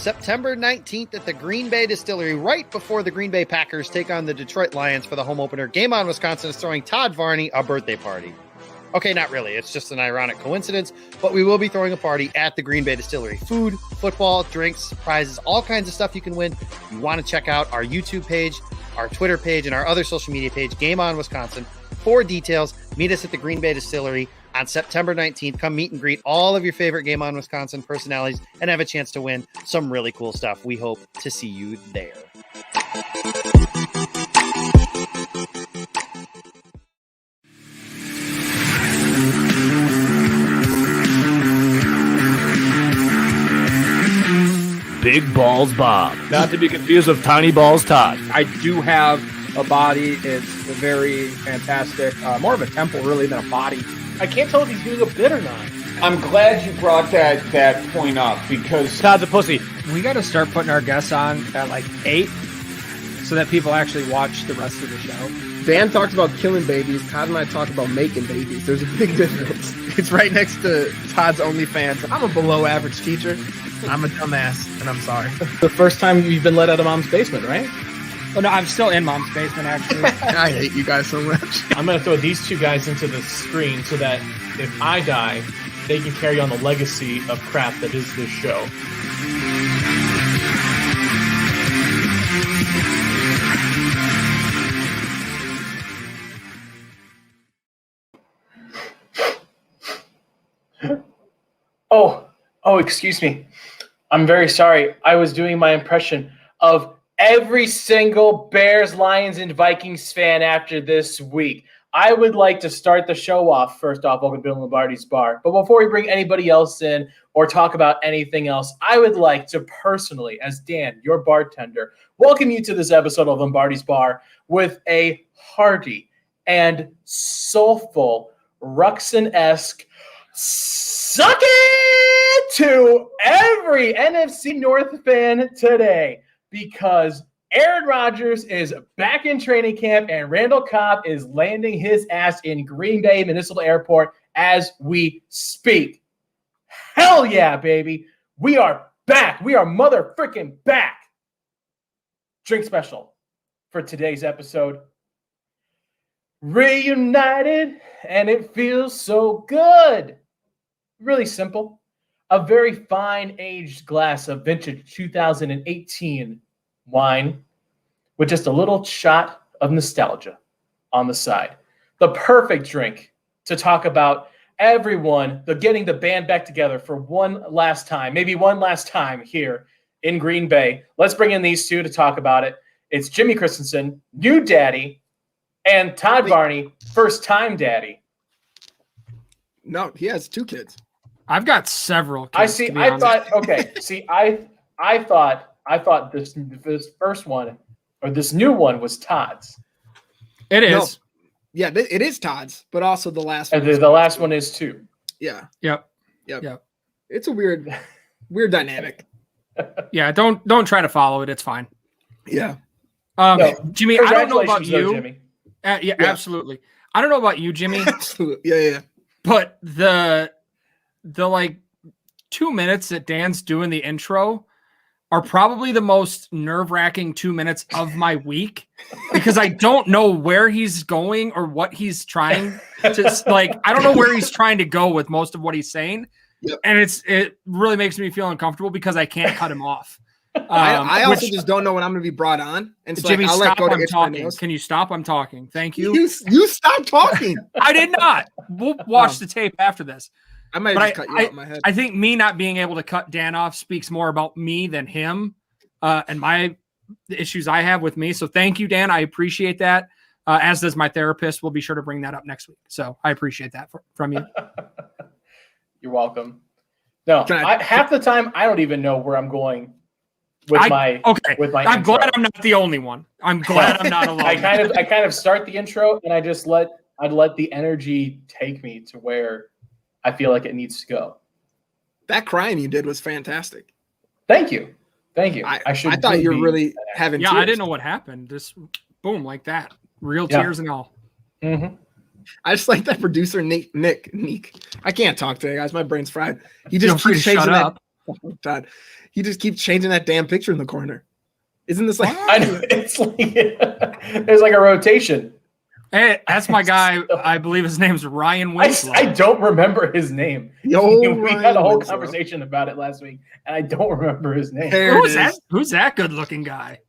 September 19th at the Green Bay Distillery, right before the Green Bay Packers take on the Detroit Lions for the home opener. Game On Wisconsin is throwing Todd Varney a birthday party. Okay, not really. It's just an ironic coincidence, but we will be throwing a party at the Green Bay Distillery. Food, football, drinks, prizes, all kinds of stuff you can win. You want to check out our YouTube page, our Twitter page, and our other social media page, Game On Wisconsin, for details. Meet us at the Green Bay Distillery on September 19th. Come meet and greet all of your favorite Game On Wisconsin personalities and have a chance to win some really cool stuff. We hope to see you there. Big Balls Bob. Not to be confused with Tiny Balls Todd. I do have a body. It's very fantastic. More of a temple, really, than a body. I can't tell if he's doing a bit or not. I'm glad you brought that point up because Todd's a pussy. We got to start putting our guests on at like 8 so that people actually watch the rest of the show. Dan talks about killing babies. Todd and I talk about making babies. There's a big difference. It's right next to Todd's OnlyFans. I'm a below average teacher. I'm a dumbass, and I'm sorry. The first time you've been let out of mom's basement, right? Oh, no, I'm still in mom's basement, actually. I hate you guys so much. I'm going to throw these two guys into the screen so that if I die, they can carry on the legacy of crap that is this show. Oh, excuse me. I'm very sorry. I was doing my impression of every single Bears, Lions, and Vikings fan after this week. I would like to start the show off. First off, welcome to Lombardi's Bar. But before we bring anybody else in or talk about anything else, I would like to personally, as Dan, your bartender, welcome you to this episode of Lombardi's Bar with a hearty and soulful, Ruxin-esque suck it to every NFC North fan today, because Aaron Rodgers is back in training camp and Randall Cobb is landing his ass in Green Bay Municipal Airport as we speak. Hell yeah, baby. We are back. We are mother freaking back. Drink special for today's episode. Reunited, and it feels so good. Really simple. A very fine aged glass of vintage 2018 wine with just a little shot of nostalgia on the side. The perfect drink to talk about everyone, getting the band back together for one last time, maybe one last time here in Green Bay. Let's bring in these two to talk about it. It's Jimmy Christensen, new daddy, and Todd Varney, first time daddy. No, he has 2 kids. I've got several kids. I see. I thought. Okay. See, I thought this first one or this new one was Todd's. It is. No. Yeah, it is Todd's, but also the last one. And the last one is too. Yeah. Yep. It's a weird dynamic. Yeah. Don't try to follow it. It's fine. Yeah. No, Jimmy, I don't know about you. Though, Jimmy. Yeah, absolutely. I don't know about you, Jimmy. Absolutely. Yeah. But the like 2 minutes that Dan's doing the intro are probably the most nerve-wracking 2 minutes of my week, because I don't know where he's going or what he's trying to like. I don't know where he's trying to go with most of what he's saying. Yep. And it really makes me feel uncomfortable because I can't cut him off. I also just don't know when I'm going to be brought on. And so Jimmy, I'll stop, let go I'm talking. Can you stop? I'm talking. Thank you. You stop talking. I did not. We'll watch the tape after this. I might have just cut you out in my head. I think me not being able to cut Dan off speaks more about me than him and the issues I have with me. So thank you, Dan. I appreciate that. As does my therapist. We'll be sure to bring that up next week. So I appreciate that from you. You're welcome. No, half the time I don't even know where I'm going with my I'm intro. glad I'm not the only one. I'm glad I'm not alone. I kind of start the intro and I just let the energy take me to where I feel like it needs to go. That crying you did was fantastic. Thank you. I thought you were really having tears. I didn't know what happened. Just boom, like that. Real tears and all. Mm-hmm. I just like that producer, Nick. I can't talk today, guys. My brain's fried. He just keeps chasing that. Todd, he just keeps changing that damn picture in the corner. Isn't this like? I know, it's like there's like a rotation. Hey, that's my guy. I believe his name's Ryan Winslow. I don't remember his name. Yo, We had a whole Winslow. conversation about it last week, and I don't remember his name. There Who's it that? is. Who's that good-looking guy?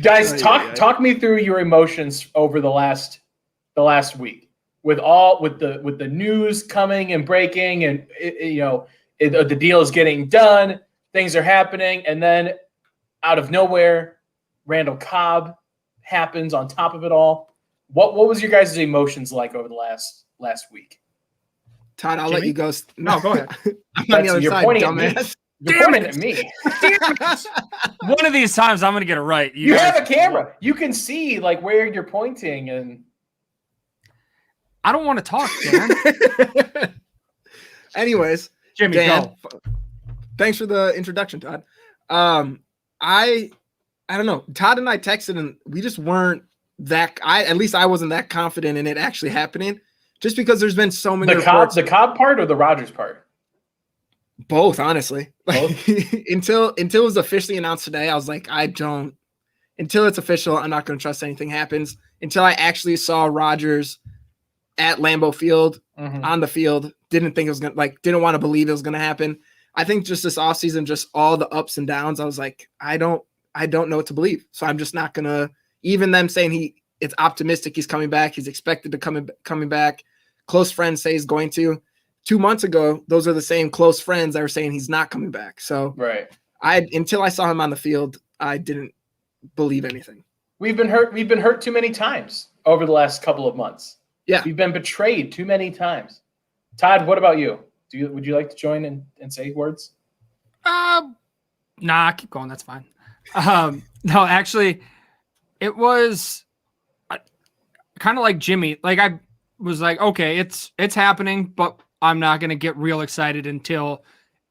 Guys, Ay. talk me through your emotions over the last week with the news coming and breaking, and the deal is getting done, things are happening, and then out of nowhere, Randall Cobb happens on top of it all. What was your guys' emotions like over the last week? Todd, I'll let you go. No, go ahead. I'm on the other You're side, pointing at me. dumbass. You're pointing at me. One of these times, I'm going to get it right. You guys- have a camera. You can see like where you're pointing, and I don't want to talk, Dan. Anyways, Jimmy, Dan, go. thanks for the introduction, Todd. I don't know. Todd and I texted, and we just weren't that. At least I wasn't that confident in it actually happening, just because there's been so many reports. the Cobb part or the Rodgers part. Both, honestly. Both? until it was officially announced today, I was like, until it's official, I'm not going to trust anything happens. Until I actually saw Rodgers at Lambeau Field on the field, didn't think it was going to didn't want to believe it was going to happen. I think just this offseason, just all the ups and downs, I was like, I don't know what to believe. So I'm just not going to, even them saying it's optimistic he's coming back, he's expected to coming back. Close friends say he's going to. 2 months ago, those are the same close friends that were saying he's not coming back. So Right. Until I saw him on the field, I didn't believe anything. We've been hurt too many times over the last couple of months. Yeah. We've been betrayed too many times. Todd, what about you? Would you like to join and say words? Nah, keep going. That's fine. No, actually, it was kind of like Jimmy. Like I was like, okay, it's happening, but I'm not going to get real excited until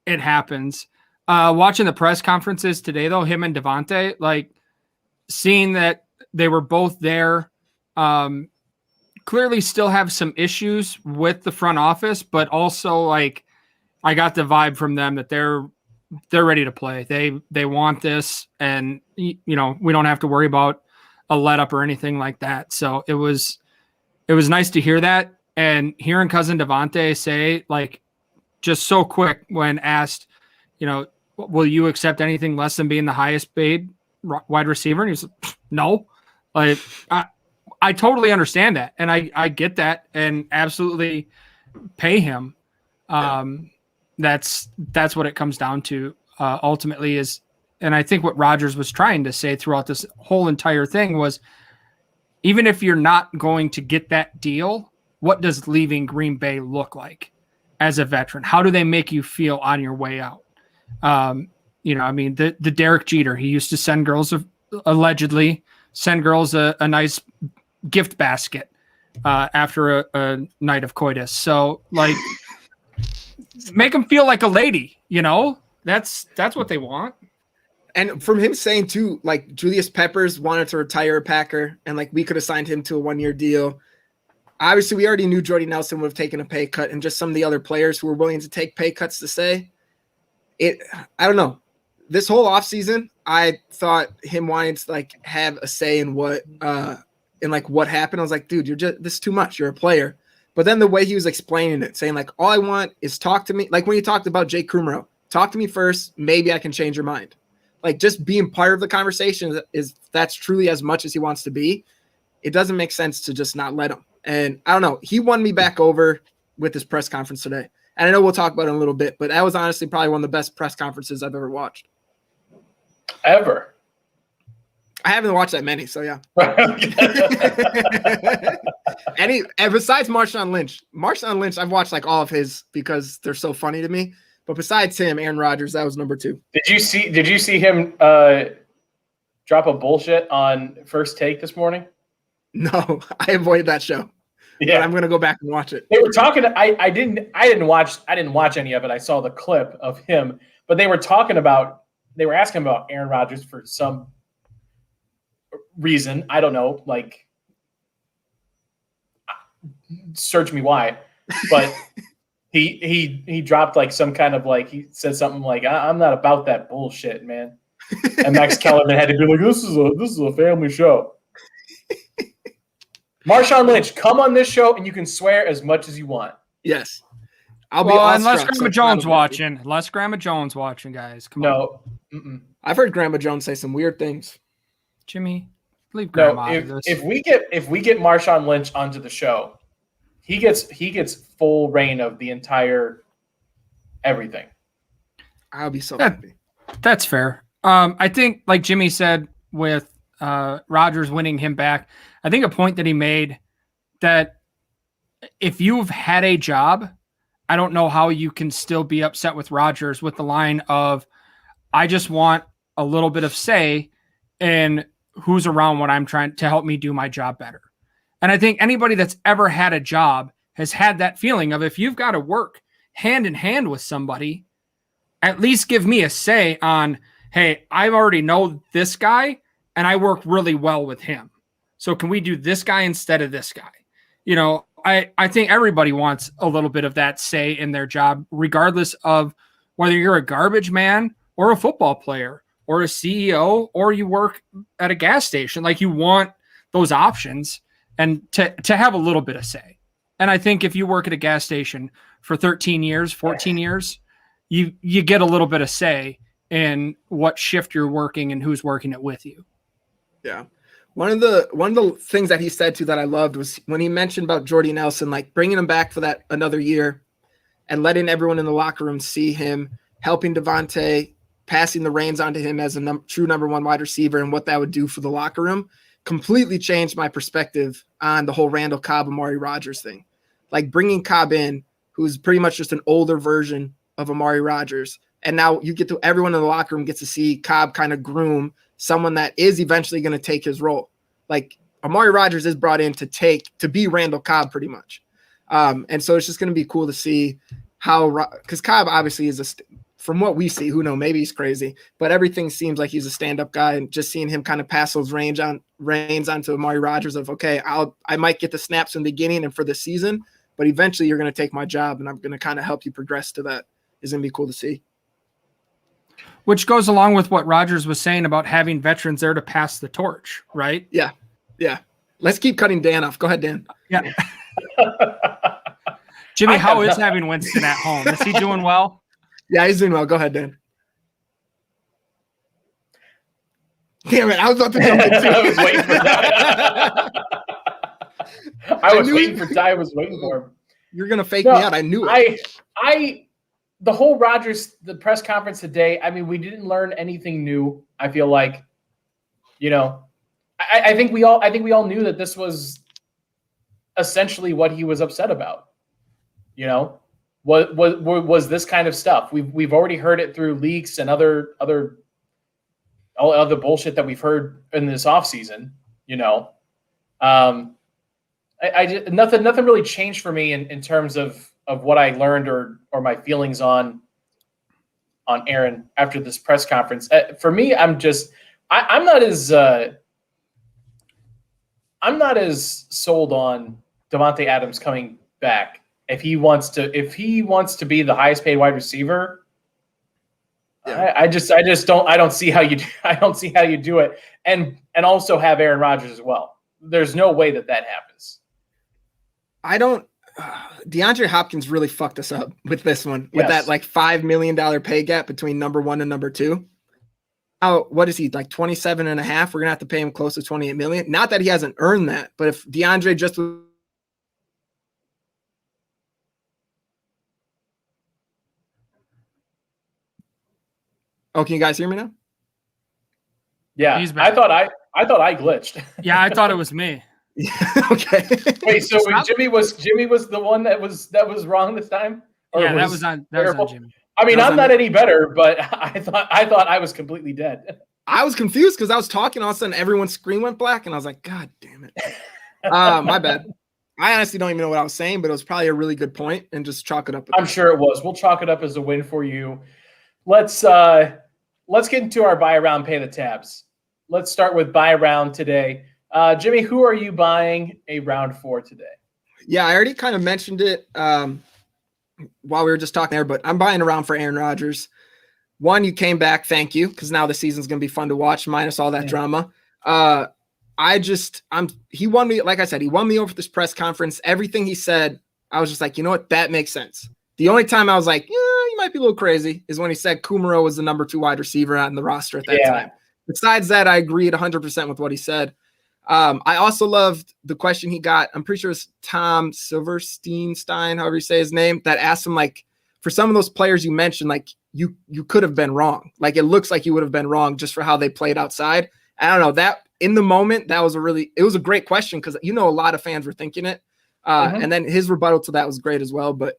it happens. Watching the press conferences today, though, him and Devontae, like seeing that they were both there, clearly still have some issues with the front office, but also like I got the vibe from them that they're ready to play. They want this, and we don't have to worry about a let up or anything like that. So it was nice to hear that, and hearing cousin Devontae say like just so quick when asked, will you accept anything less than being the highest paid wide receiver? And he's like, no. Like I totally understand that, and I get that, and absolutely pay him. That's what it comes down to ultimately is, and I think what Rodgers was trying to say throughout this whole entire thing was, even if you're not going to get that deal, what does leaving Green Bay look like as a veteran? How do they make you feel on your way out? The Derek Jeter, he used to send girls allegedly send girls a nice gift basket after a night of coitus. So like make them feel like a lady, that's what they want. And from him saying too, like Julius Peppers wanted to retire a Packer, and like we could have signed him to a 1-year deal. Obviously, we already knew Jordy Nelson would have taken a pay cut, and just some of the other players who were willing to take pay cuts to stay. I don't know. This whole offseason, I thought him wanting to like have a say in what happened. I was like, dude, this is too much. You're a player. But then the way he was explaining it, saying like, all I want is talk to me. Like when he talked about Jake Krumero, talk to me first. Maybe I can change your mind. Like just being part of the conversation that's truly as much as he wants to be. It doesn't make sense to just not let him. And I don't know. He won me back over with his press conference today. And I know we'll talk about it in a little bit, but that was honestly probably one of the best press conferences I've ever watched. Ever. I haven't watched that many, so yeah. Besides Marshawn Lynch, I've watched like all of his because they're so funny to me. But besides him, Aaron Rodgers, that was number 2. Did you see him drop a bullshit on First Take this morning? No, I avoided that show. Yeah, but I'm gonna go back and watch it. They were talking. I didn't watch any of it. I saw the clip of him, but they were asking about Aaron Rodgers for some reason. I don't know. Like, search me why. But He dropped like some kind of like he said something like I'm not about that bullshit, man. And Max Kellerman had to be like, this is a family show. Marshawn Lynch, come on this show and you can swear as much as you want. Yes. I'll be unless awestruck, Grandma Jones watching. Unless Grandma Jones watching, guys. Come on. No. Mm-mm. I've heard Grandma Jones say some weird things. Jimmy, leave Grandma out of No, this. if we get Marshawn Lynch onto the show, he gets full reign of the entire everything. I'll be so happy. That's fair. I think, like Jimmy said, with Rodgers winning him back, I think a point that he made that if you've had a job, I don't know how you can still be upset with Rodgers with the line of, I just want a little bit of say in who's around when I'm trying to help me do my job better. And I think anybody that's ever had a job has had that feeling of, if you've got to work hand in hand with somebody, at least give me a say on, hey, I already know this guy and I work really well with him. So can we do this guy instead of this guy? You know, I think everybody wants a little bit of that say in their job, regardless of whether you're a garbage man or a football player or a CEO or you work at a gas station. Like, you want those options and to have a little bit of say. And I think if you work at a gas station for 13 years, 14 years, you get a little bit of say in what shift you're working and who's working it with you. Yeah. One of the things that he said too that I loved was when he mentioned about Jordy Nelson, like bringing him back for that another year and letting everyone in the locker room see him, helping Devontae, passing the reins onto him as a true number one wide receiver, and what that would do for the locker room completely changed my perspective on the whole Randall Cobb, Amari Rodgers thing. Like bringing Cobb in, who's pretty much just an older version of Amari Rodgers. And now you get to, everyone in the locker room gets to see Cobb kind of groom someone that is eventually going to take his role. Like Amari Rodgers is brought in to be Randall Cobb pretty much. And so it's just going to be cool to see how, because Cobb obviously is from what we see, who knows, maybe he's crazy, but everything seems like he's a stand-up guy, and just seeing him kind of pass those reins onto Amari Rodgers of, okay, I might get the snaps in the beginning and for the season, but eventually you're going to take my job and I'm going to kind of help you progress to that. Is going to be cool to see. Which goes along with what Rodgers was saying about having veterans there to pass the torch, right? Yeah. Yeah. Let's keep cutting Dan off. Go ahead, Dan. Yeah. Jimmy, how is having Winston at home? Is he doing well? Yeah, he's doing well. Go ahead, Dan. Damn it. I was about to jump in too. I was waiting for that. I was waiting for him. You're going to fake me out. I knew it. The whole Rodgers, the press conference today, I mean, we didn't learn anything new. I feel like, you know, I think we all knew that this was essentially what he was upset about. You know, was this kind of stuff. We've already heard it through leaks and other bullshit that we've heard in this offseason, you know. Nothing really changed for me in terms of what I learned or my feelings on Aaron after this press conference. For me, I'm not as sold on Davante Adams coming back. If he wants to be the highest paid wide receiver, yeah. I don't see how you do it, and also have Aaron Rodgers as well. There's no way that happens. DeAndre Hopkins really fucked us up with this one, with that like $5 million pay gap between number one and number two. What is he, like 27 and a half? We're gonna have to pay him close to 28 million. Not that he hasn't earned that, but if DeAndre just can you guys hear me now? Yeah, I thought I glitched. Yeah, I thought it was me. Okay. Wait, so Jimmy was the one that was wrong this time? Or yeah, that was on Jimmy. I mean, I'm not any better, but I thought I was completely dead. I was confused because I was talking, all of a sudden everyone's screen went black, and I was like, God damn it. My bad. I honestly don't even know what I was saying, but it was probably a really good point, and just chalk it up. I'm sure it was. We'll chalk it up as a win for you. Let's get into our buy around, pay the tabs. Let's start with buy around today. Jimmy, who are you buying a round for today? Yeah, I already kind of mentioned it. while we were just talking there, but I'm buying around for Aaron Rodgers. One, you came back. Thank you. Because now the season's going to be fun to watch, minus all that drama. He won me. Like I said, he won me over this press conference. Everything he said, I was just like, you know what? That makes sense. The only time I was like, yeah, you might be a little crazy is when he said Kumaro was the number 2 wide receiver on the roster at that time. Besides that, I agreed 100% with what he said. I also loved the question he got. I'm pretty sure it's Tom Silverstein, however you say his name, that asked him, like, for some of those players you mentioned, like, you could have been wrong. Like, it looks like you would have been wrong just for how they played outside. I don't know, that in the moment, it was a great question because, a lot of fans were thinking it. And then his rebuttal to that was great as well. But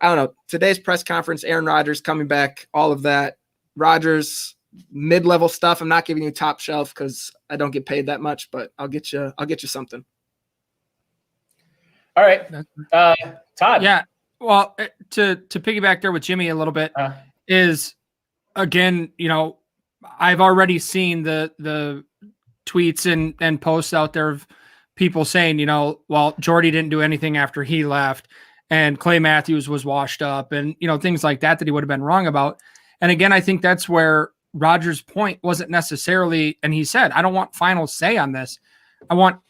I don't know, today's press conference, Aaron Rodgers coming back, all of that. Rodgers, mid-level stuff. I'm not giving you top shelf because I don't get paid that much, but I'll get you something. All right. Todd. Yeah. Well, to piggyback there with Jimmy a little bit is, again, I've already seen the tweets and posts out there of people saying, well, Jordy didn't do anything after he left and Clay Matthews was washed up and, things like that he would have been wrong about. And again, I think that's where Rodgers' point wasn't necessarily, and he said, I don't want final say on this. I want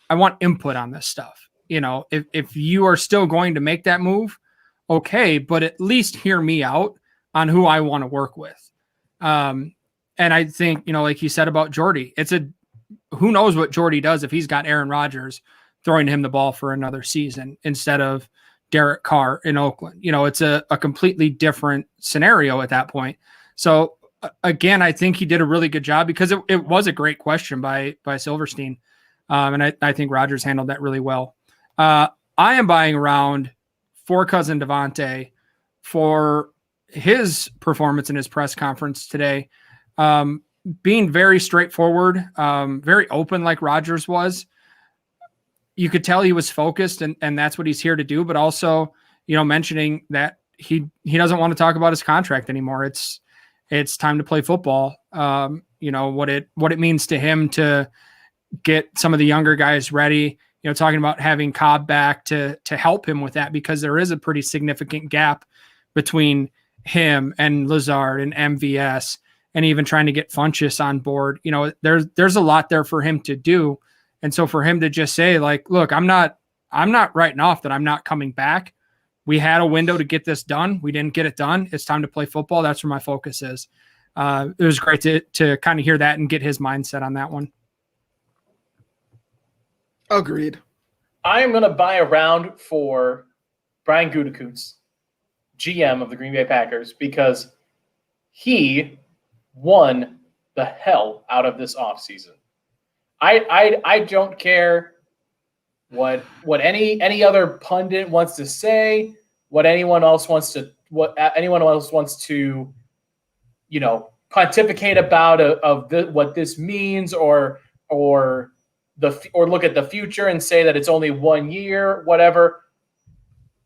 input on this stuff. If you are still going to make that move, okay, but at least hear me out on who I want to work with. And I think, like he said about Jordy, who knows what Jordy does if he's got Aaron Rodgers throwing him the ball for another season instead of Derek Carr in Oakland. It's a completely different scenario at that point. So again, I think he did a really good job because it was a great question by Silverstein. And I think Rodgers handled that really well. I am buying around for cousin Devontae for his performance in his press conference today. Being very straightforward, very open like Rodgers was. You could tell he was focused and that's what he's here to do, but also, mentioning that he doesn't want to talk about his contract anymore. It's time to play football. What it means to him to get some of the younger guys ready, talking about having Cobb back to help him with that, because there is a pretty significant gap between him and Lazard and MVS, and even trying to get Funchess on board. There's a lot there for him to do. And so for him to just say, like, look, I'm not writing off that I'm not coming back. We had a window to get this done. We didn't get it done. It's time to play football. That's where my focus is. It was great to kind of hear that and get his mindset on that one. Agreed. I am going to buy a round for Brian Gutekunst, GM of the Green Bay Packers, because he won the hell out of this offseason. I don't care what any other pundit wants to say, what anyone else wants to pontificate about what this means or look at the future and say that it's only 1 year, whatever.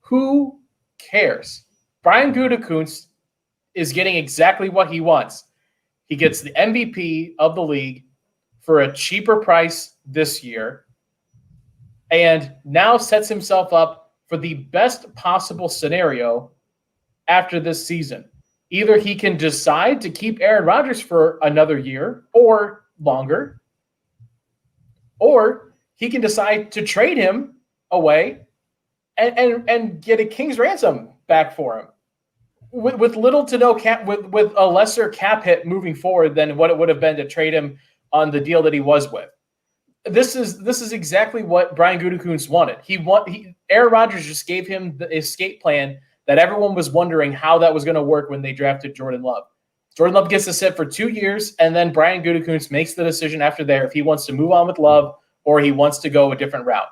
Who cares? Brian Gutekunst is getting exactly what he wants. He gets the MVP of the league for a cheaper price this year, and now sets himself up for the best possible scenario after this season. Either he can decide to keep Aaron Rodgers for another year or longer, or he can decide to trade him away and get a king's ransom back for him with little to no cap, with a lesser cap hit moving forward than what it would have been to trade him on the deal that he was with. This is exactly what Brian Gutekunst wanted. Aaron Rodgers just gave him the escape plan that everyone was wondering how that was going to work when they drafted Jordan Love. Jordan Love gets to sit for 2 years, and then Brian Gutekunst makes the decision after there if he wants to move on with Love or he wants to go a different route.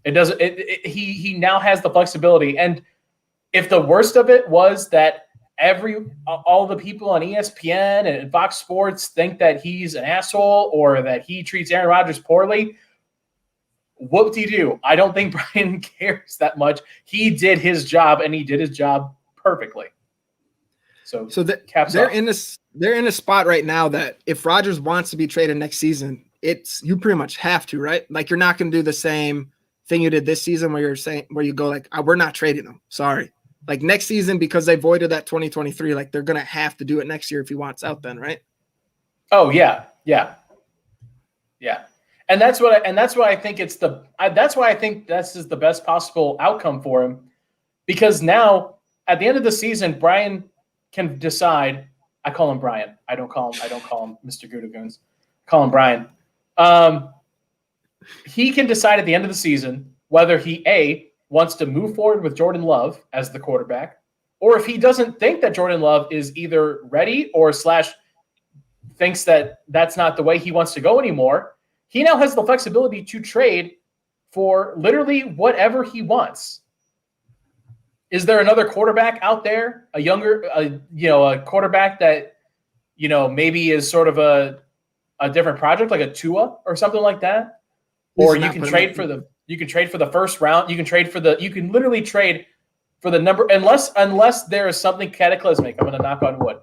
He now has the flexibility. And if the worst of it was that all the people on ESPN and Fox Sports think that he's an asshole or that he treats Aaron Rodgers poorly, whoop-de-doo. I don't think Brian cares that much. He did his job, and he did his job perfectly. So they're in a spot right now that if Rodgers wants to be traded next season, you pretty much have to, right? Like, you're not going to do the same thing you did this season where you go like, we're not trading him. Sorry. Like next season, because they voided that 2023, like they're gonna have to do it next year if he wants out. Then, right? Oh yeah. And that's what I think that's why I think this is the best possible outcome for him, because now at the end of the season, Brian can decide. I call him Brian. I don't call him Mr. Goodogoons. Call him Brian. He can decide at the end of the season whether he wants to move forward with Jordan Love as the quarterback, or if he doesn't think that Jordan Love is either ready or / thinks that that's not the way he wants to go anymore. He now has the flexibility to trade for literally whatever he wants. Is there another quarterback out there, a quarterback that, maybe is sort of a different project, like a Tua or something like that? Or you can trade for the first round. You can literally trade for the number, unless there is something cataclysmic. I'm going to knock on wood.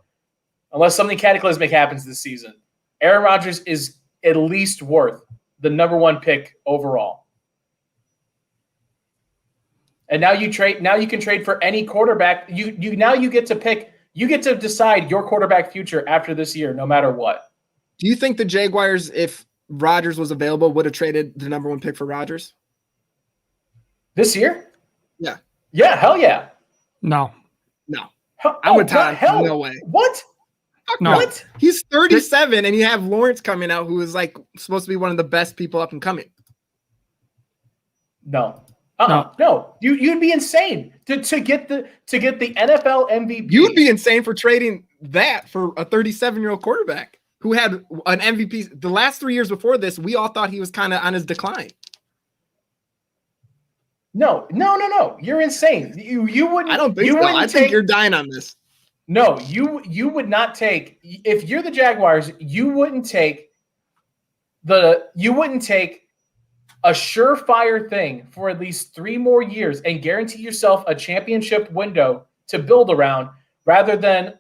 Unless something cataclysmic happens this season, Aaron Rodgers is at least worth the number 1 pick overall. And now you can trade for any quarterback. You get to pick. You get to decide your quarterback future after this year, no matter what. Do you think the Jaguars, if Rodgers was available, would have traded the number 1 pick for Rodgers this year? Yeah. Yeah. Hell yeah. No. I'm with Todd. No way. What? No. What? He's 37, and you have Lawrence coming out, who is like supposed to be one of the best people up and coming. No. No. You'd be insane to get the NFL MVP. You'd be insane for trading that for a 37-year-old quarterback who had an MVP. The last 3 years before this, we all thought he was kind of on his decline. No. You're insane. You wouldn't. I don't think so. I think you're dying on this. No, you would not take, if you're the Jaguars, you wouldn't take a surefire thing for at least 3 more years and guarantee yourself a championship window to build around rather than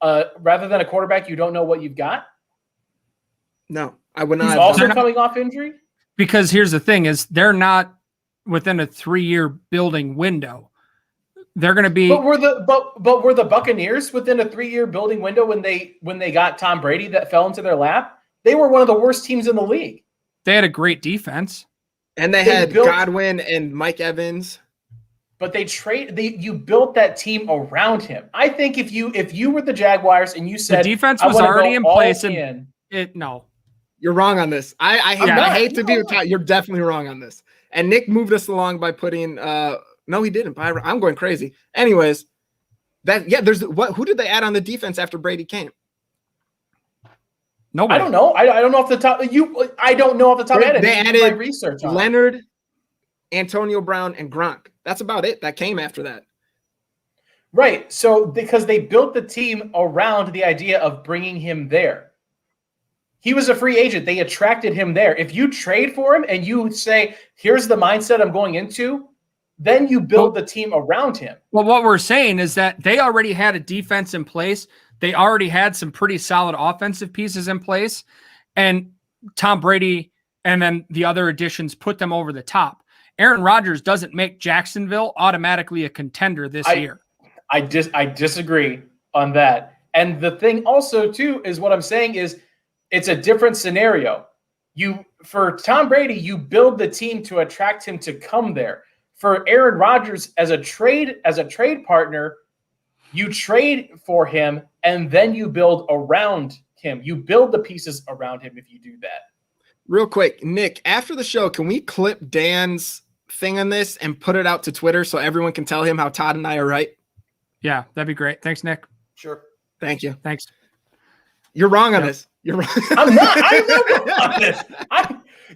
a quarterback you don't know what you've got. No, I would not. He's also coming off injury. Because here's the thing: is they're not within a 3-year building window. They're going to be. But were the Buccaneers within a 3-year building window when they got Tom Brady that fell into their lap? They were one of the worst teams in the league. They had a great defense, and they had Godwin and Mike Evans. But you built that team around him. I think if you were the Jaguars and you said the defense was already in place, no, you're wrong on this. I hate to be with Todd. You're definitely wrong on this. And Nick moved us along by putting. No, he didn't. I'm going crazy. Anyways, who did they add on the defense after Brady came? Nobody. I don't know. I don't know off the top. I don't know off the top of my head. They added my research on Leonard, Antonio Brown, and Gronk. That's about it. That came after that. Right. So because they built the team around the idea of bringing him there. He was a free agent. They attracted him there. If you trade for him and you say, here's the mindset I'm going into, then you build the team around him. Well, what we're saying is that they already had a defense in place. They already had some pretty solid offensive pieces in place. And Tom Brady and then the other additions put them over the top. Aaron Rodgers doesn't make Jacksonville automatically a contender this year. I disagree on that. And the thing also, too, is what I'm saying is it's a different scenario. For Tom Brady, you build the team to attract him to come there. For Aaron Rodgers as a trade partner, you trade for him and then you build around him. You build the pieces around him if you do that. Real quick, Nick, after the show, can we clip Dan's thing on this and put it out to Twitter so everyone can tell him how Todd and I are right? Yeah, that'd be great. Thanks, Nick. Sure. Thank you. Thanks. You're wrong on this. You're wrong. I'm not wrong on this.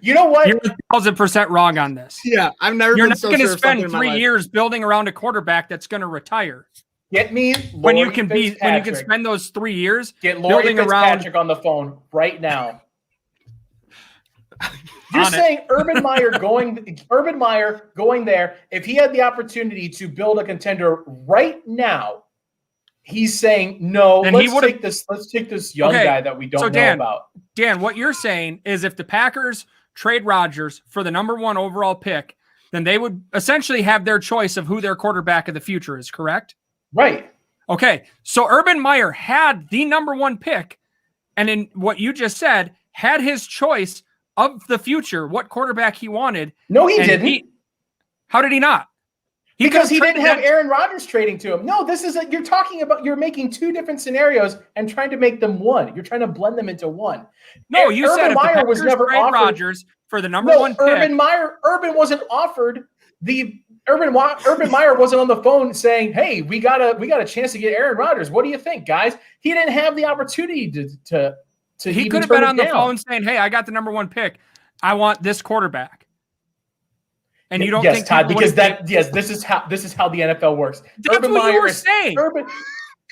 You know what? You're 1,000% wrong on this. Yeah, I've never. You're been not so going to sure spend 3 years building around a quarterback that's going to retire. Get me when you can spend those 3 years get Lori building Fitzpatrick around on the phone right now. You're saying Urban Meyer going there, if he had the opportunity to build a contender right now, he's saying no. Let's take this young guy that we don't know about. Dan, what you're saying is if the Packers trade Rodgers for the number 1 overall pick, then they would essentially have their choice of who their quarterback of the future is, correct? Right. Okay, so Urban Meyer had the number 1 pick, and in what you just said, had his choice of the future, what quarterback he wanted. No, he didn't. How did he not? Because he didn't have Aaron Rodgers trading to him. No, you're making 2 different scenarios and trying to make them one. You're trying to blend them into one. No, you Urban said if Meyer the Packers was never trade offered Rodgers for the number 1 pick. Urban wasn't offered the Urban Meyer wasn't on the phone saying, "Hey, we got a chance to get Aaron Rodgers. What do you think, guys?" He didn't have the opportunity to he could have been on the phone saying, "Hey, I got the number 1 pick. I want this quarterback." And you don't think Todd, because this is how the NFL works. That's Urban what Meyer you were saying.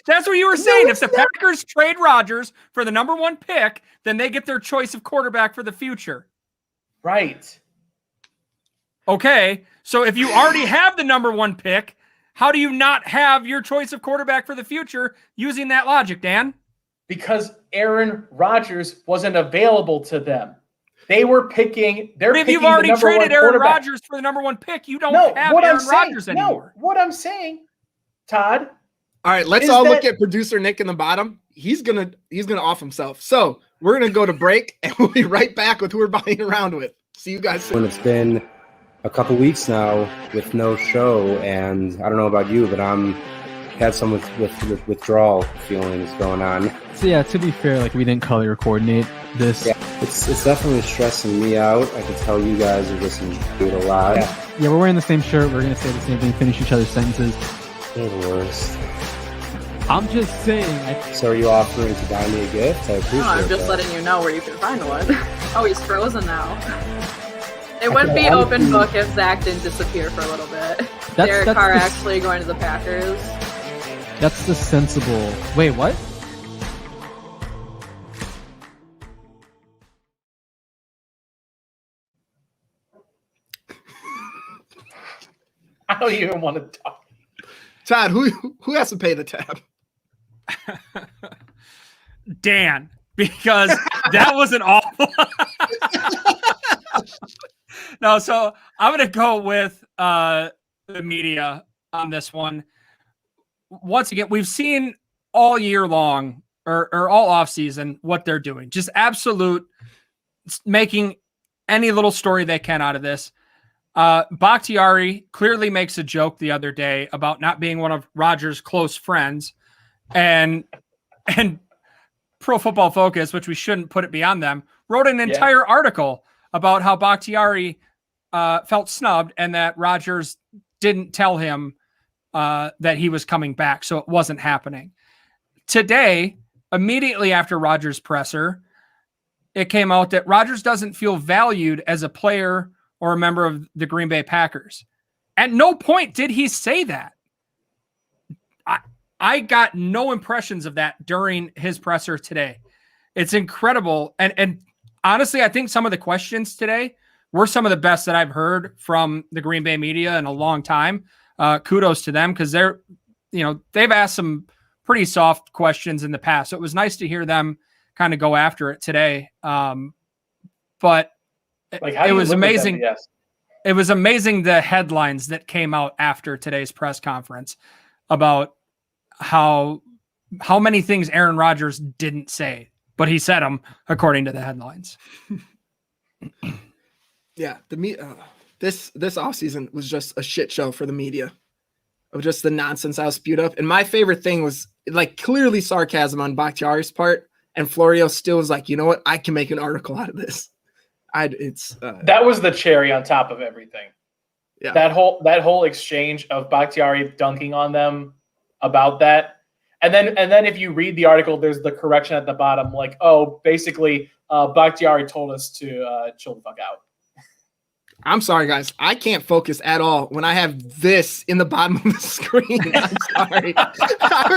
That's what you were saying. If the Packers trade Rodgers for the number 1 pick, then they get their choice of quarterback for the future. Right. Okay. So if you already have the number 1 pick, how do you not have your choice of quarterback for the future using that logic, Dan? Because Aaron Rodgers wasn't available to them. They were picking. But if you've already traded Aaron Rodgers for the number 1 pick, you don't have Aaron Rodgers anymore. No, what I'm saying, Todd. All right, let's all look at producer Nick in the bottom. He's gonna off himself. So we're gonna go to break, and we'll be right back with who we're buying around with. See you guys soon. When it's been a couple weeks now with no show, and I don't know about you, but I'm had some with withdrawal feelings going on. So yeah, to be fair, like we didn't color coordinate this. Yeah, it's definitely stressing me out. I can tell you guys are just enjoying it a lot. Yeah, we're wearing the same shirt. We're gonna say the same thing, finish each other's sentences. They're the worst. I'm just saying. So are you offering to buy me a gift? I appreciate it. No, I'm just letting you know where you can find one. Oh, he's frozen now. It wouldn't be open book if Zach didn't disappear for a little bit. Derek Carr actually going to the Packers. That's the sensible. Wait, what? I don't even want to talk. Todd, who has to pay the tab? Dan, because that was an awful. No, so I'm going to go with the media on this one. Once again, we've seen all year long or all offseason what they're doing. Just absolute making any little story they can out of this. Bakhtiari clearly makes a joke the other day about not being one of Rodgers' close friends, and Pro Football Focus, which we shouldn't put it beyond them, wrote an entire article about how Bakhtiari felt snubbed and that Rodgers didn't tell him that he was coming back, so it wasn't happening. Today, immediately after Rodgers' presser, it came out that Rodgers doesn't feel valued as a player or a member of the Green Bay Packers. At no point did he say that. I got no impressions of that during his presser today. It's incredible. And honestly, I think some of the questions today were some of the best that I've heard from the Green Bay media in a long time. Kudos to them, because they've asked some pretty soft questions in the past. So it was nice to hear them kind of go after it today. But it was amazing. Yes. It was amazing the headlines that came out after today's press conference about how many things Aaron Rodgers didn't say, but he said them according to the headlines. Yeah, this offseason was just a shit show for the media of just the nonsense I was spewed up. And my favorite thing was like clearly sarcasm on Bakhtiari's part, and Florio still was like, you know what, I can make an article out of this. That was the cherry on top of everything. Yeah, that whole exchange of Bakhtiari dunking on them about that, and then if you read the article, there's the correction at the bottom, like, oh, basically, Bakhtiari told us to chill the fuck out. I'm sorry, guys. I can't focus at all when I have this in the bottom of the screen. I'm sorry. I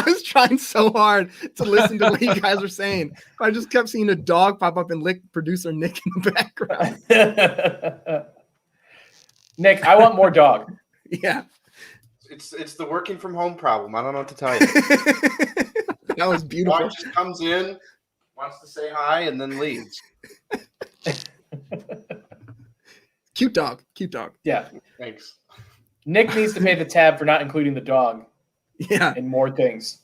was trying so hard to listen to what you guys were saying. I just kept seeing a dog pop up and lick producer Nick in the background. Nick, I want more dog. Yeah. It's the working from home problem. I don't know what to tell you. That was beautiful. Dog just comes in, wants to say hi, and then leaves. Cute dog. Cute dog. Yeah. Thanks. Nick needs to pay the tab for not including the dog. Yeah. And more things.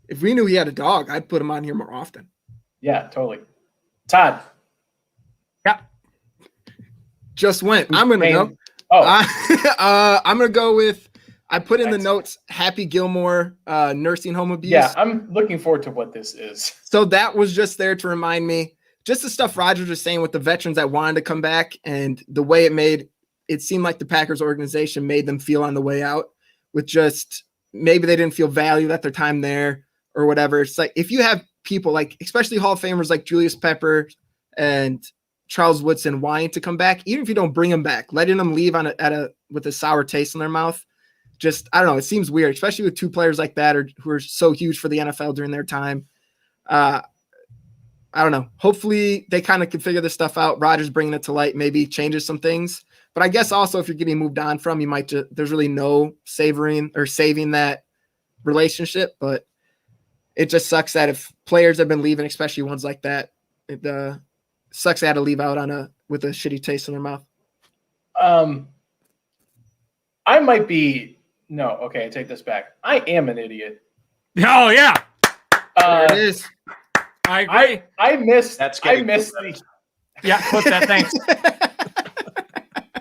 If we knew he had a dog, I'd put him on here more often. Yeah, totally. Todd. Yeah. Just went. I'm gonna go. Oh. I'm gonna go with. I put in the notes Happy Gilmore nursing home abuse. Yeah, I'm looking forward to what this is. So that was just there to remind me, just the stuff Rodgers was saying with the veterans that wanted to come back, and the way it seemed like the Packers organization made them feel on the way out, with just maybe they didn't feel valued at their time there or whatever. It's like if you have people like, especially Hall of Famers like Julius Pepper and Charles Woodson wanting to come back, even if you don't bring them back, letting them leave with a sour taste in their mouth. Just, I don't know. It seems weird, especially with two players like that who are so huge for the NFL during their time. I don't know. Hopefully they kind of can figure this stuff out. Rodgers bringing it to light maybe changes some things. But I guess also if you're getting moved on from, you might there's really no saving that relationship. But it just sucks that if players have been leaving, especially ones like that, it sucks they had to leave out with a shitty taste in their mouth. I might be okay, I take this back. I am an idiot. Oh yeah. There it is. I agree. I missed Yeah, put that. Thanks.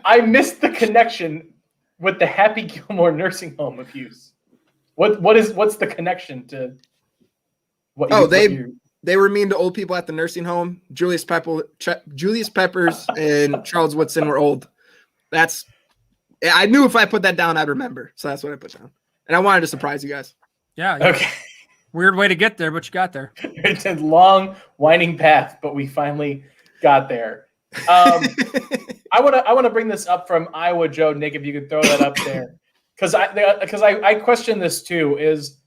I missed the connection with the Happy Gilmore nursing home abuse. What's the connection to what? They were mean to old people at the nursing home. Julius Peppers and Charles Woodson were old. I knew if I put that down, I'd remember. So that's what I put down. And I wanted to surprise you guys. Yeah. Okay. Weird way to get there, but you got there. It's a long, winding path, but we finally got there. I want to bring this up from Iowa Joe. Nick, if you could throw that up there, because I question this too. Is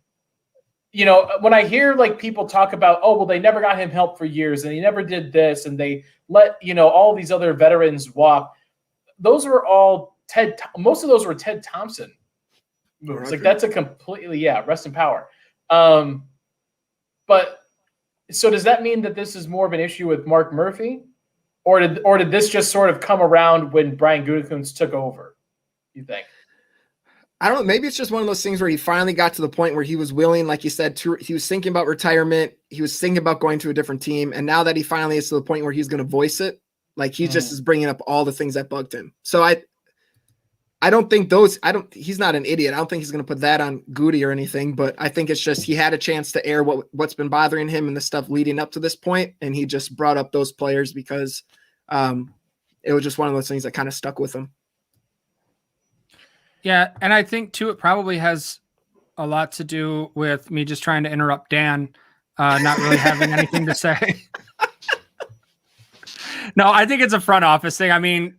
when I hear like people talk about, oh well, they never got him help for years, and he never did this, and they let all these other veterans walk. Those were all most of those were Ted Thompson moves. Like that's a completely rest in power. But so does that mean that this is more of an issue with Mark Murphy, or did this just sort of come around when Brian Gutekunst took over? You think? I don't know. Maybe it's just one of those things where he finally got to the point where he was willing, like you said, he was thinking about retirement. He was thinking about going to a different team. And now that he finally is to the point where he's going to voice it, like he just is bringing up all the things that bugged him. So I don't think he's not an idiot. I don't think he's going to put that on Goody or anything, but I think it's just, he had a chance to air what's been bothering him and the stuff leading up to this point. And he just brought up those players because it was just one of those things that kind of stuck with him. Yeah. And I think too, it probably has a lot to do with me just trying to interrupt Dan, not really having anything to say. No, I think it's a front office thing. I mean,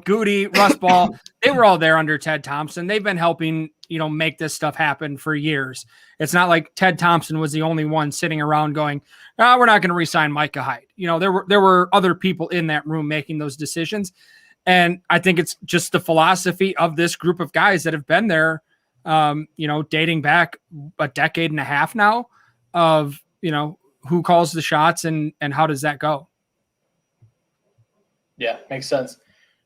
Goody, Russ Ball, they were all there under Ted Thompson. They've been helping, make this stuff happen for years. It's not like Ted Thompson was the only one sitting around going, "Oh, we're not going to re-sign Micah Hyde." There were other people in that room making those decisions. And I think it's just the philosophy of this group of guys that have been there, dating back a decade and a half now of, who calls the shots and how does that go? Yeah, makes sense.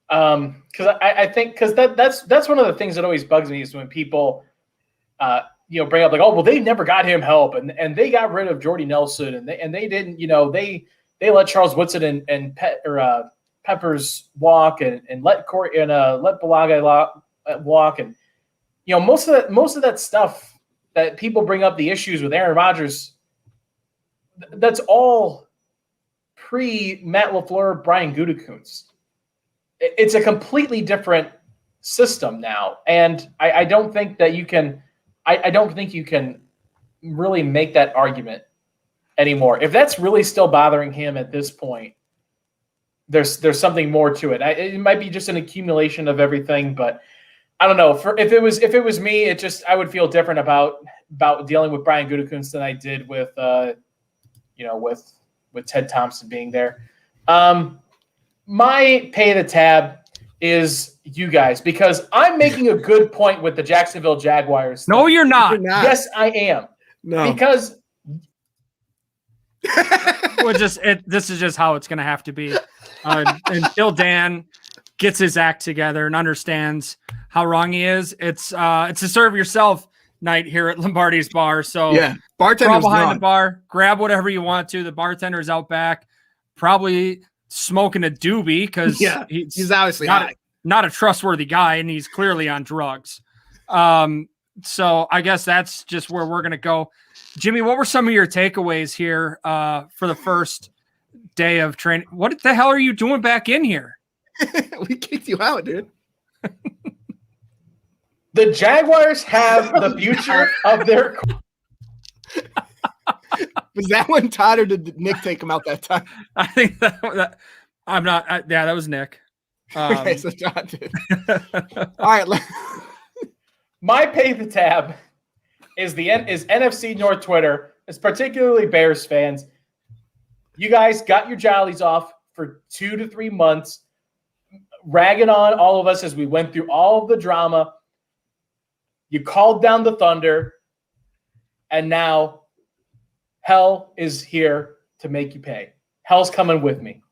Because I think that's one of the things that always bugs me is when people bring up like, oh well, they never got him help and they got rid of Jordy Nelson and they didn't they let Charles Woodson and Peppers walk and let Corey and let Balaga walk and most of that stuff that people bring up the issues with Aaron Rodgers, that's all pre Matt LaFleur, Brian Gutekunst. It's a completely different system now, and I don't think that you can. I don't think you can really make that argument anymore. If that's really still bothering him at this point, there's something more to it. It might be just an accumulation of everything, but I don't know. If it was me, I would feel different about dealing with Brian Gutekunst than I did with with Ted Thompson being there. My pay the tab is you guys, because I'm making a good point with the Jacksonville Jaguars. No, you're not. Yes, I am. No. Because this is just how it's going to have to be until Dan gets his act together and understands how wrong he is. It's a serve yourself night here at Lombardi's bar. So yeah, bartender's crawl behind gone. the bar, grab whatever you want to. The bartender's out back, probably smoking a doobie because he's obviously not a trustworthy guy, and he's clearly on drugs. So I guess that's just where we're gonna go. Jimmy, what were some of your takeaways here for the first day of training? What the hell are you doing back in here? We kicked you out, dude. The Jaguars have the future of their. Was that one Todd, or did Nick take him out that time? I think that I'm not. Yeah, that was Nick. Okay, so Todd did. All right. My pay the tab is NFC North Twitter. It's particularly Bears fans. You guys got your jollies off for 2 to 3 months, ragging on all of us as we went through all of the drama. You called down the thunder, and now hell is here to make you pay. Hell's coming with me.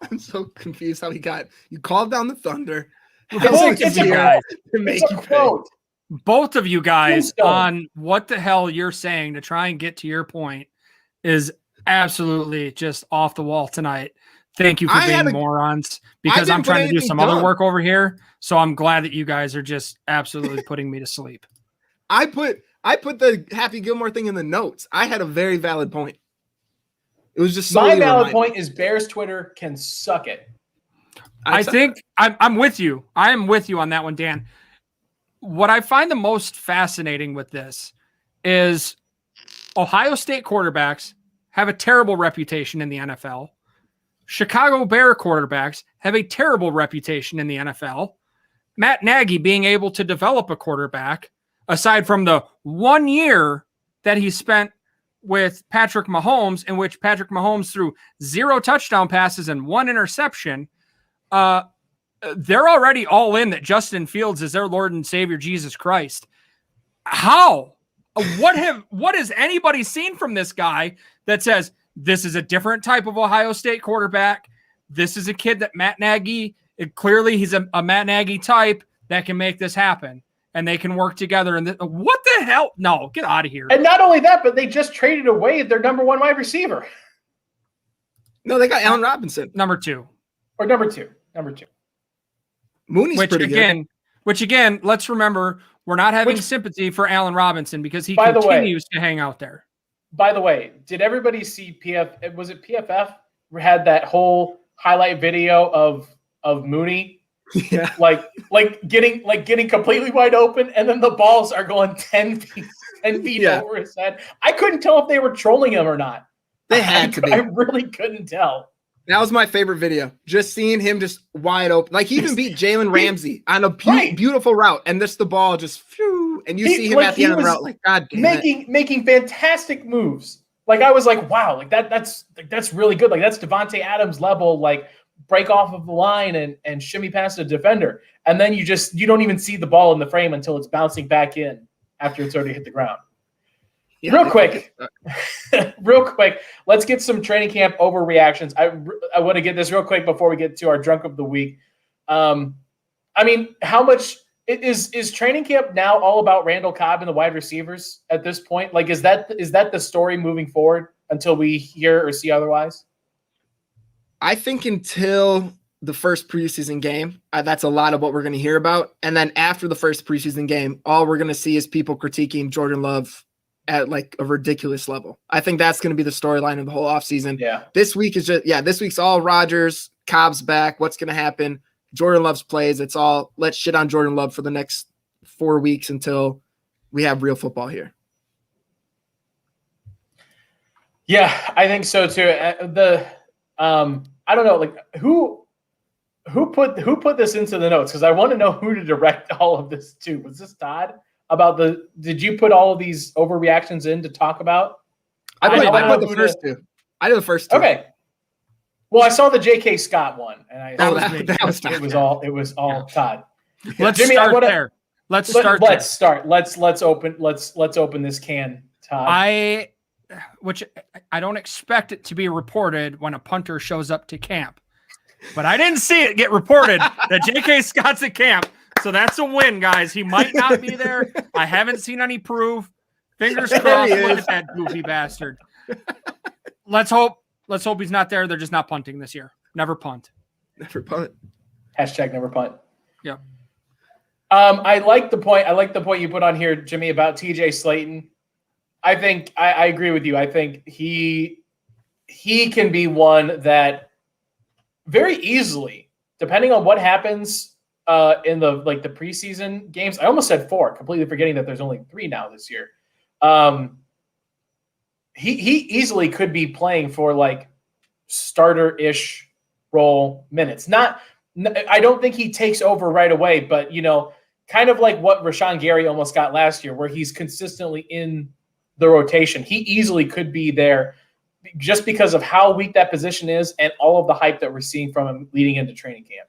I'm so confused how you called down the thunder. It's a quote. Both of you guys on what the hell you're saying to try and get to your point is absolutely just off the wall tonight. Thank you for being morons, because I'm trying to do some other work over here. So I'm glad that you guys are just absolutely putting me to sleep. I put the Happy Gilmore thing in the notes. I had a very valid point. It was just my valid point is Bears Twitter can suck it. I think I'm with you. I am with you on that one, Dan. What I find the most fascinating with this is Ohio State quarterbacks have a terrible reputation in the NFL. Chicago Bear quarterbacks have a terrible reputation in the NFL. Matt Nagy being able to develop a quarterback, aside from the 1 year that he spent with Patrick Mahomes, in which Patrick Mahomes threw 0 touchdown passes and 1 interception, they're already all in that Justin Fields is their Lord and Savior, Jesus Christ. How? What has anybody seen from this guy that says this is a different type of Ohio State quarterback? This is a kid that Matt Nagy, clearly he's a Matt Nagy type that can make this happen, and they can work together. And what the hell? No, get out of here. And not only that, but they just traded away their number 1 wide receiver. No, they got Allen Robinson. Number 2. Mooney's pretty good. Which again, let's remember, we're not having sympathy for Allen Robinson because he continues to hang out there. By the way, did everybody see was it PFF had that whole highlight video of Mooney? Yeah. Like getting completely wide open, and then the balls are going 10 feet over his head. I couldn't tell if they were trolling him or not. They had to be. I really couldn't tell. That was my favorite video. Just seeing him just wide open. Like, he even beat Jalen Ramsey on a beautiful route. And the ball just, phew, and you see him at the end of the route. Like, God damn making fantastic moves. Like, I was like, wow, like that's really good. Like, that's Devontae Adams level, like, break off of the line and shimmy past a defender. And then you don't even see the ball in the frame until it's bouncing back in after it's already hit the ground. Yeah. Real quick, let's get some training camp overreactions. I want to get this real quick before we get to our drunk of the week. I mean, how much is training camp now all about Randall Cobb and the wide receivers at this point? Like, is that the story moving forward until we hear or see otherwise? I think until the first preseason game, that's a lot of what we're going to hear about. And then after the first preseason game, all we're going to see is people critiquing Jordan Love at like a ridiculous level. I think that's going to be the storyline of the whole offseason. Yeah. This week's all Rodgers, Cobb's back. What's going to happen? Jordan Love's plays. It's all, let's shit on Jordan Love for the next 4 weeks until we have real football here. Yeah, I think so too. I don't know, like who put this into the notes? Because I want to know who to direct all of this to. Was this Todd? Did you put all of these overreactions in to talk about? I put the first two. I did the first two. Okay. Well, I saw the J.K. Scott one, and it was all Todd. Let's Jimmy, start there. Let's start. Let's open this can, Todd. Which I don't expect it to be reported when a punter shows up to camp. but I didn't see it get reported that J.K. Scott's at camp. So that's a win, guys. He might not be there. I haven't seen any proof. Fingers crossed. Look at that goofy bastard. Let's hope he's not there. They're just not punting this year. Never punt. Never punt. Hashtag never punt. Yeah. I like the point. I like the point you put on here, Jimmy, about TJ Slayton. I think I agree with you. I think he can be one that very easily, depending on what happens in the preseason games. I almost said 4, completely forgetting that there's only 3 now this year. He easily could be playing for starter-ish role minutes. I don't think he takes over right away, but kind of like what Rashawn Gary almost got last year, where he's consistently in the rotation. He easily could be there just because of how weak that position is and all of the hype that we're seeing from him leading into training camp.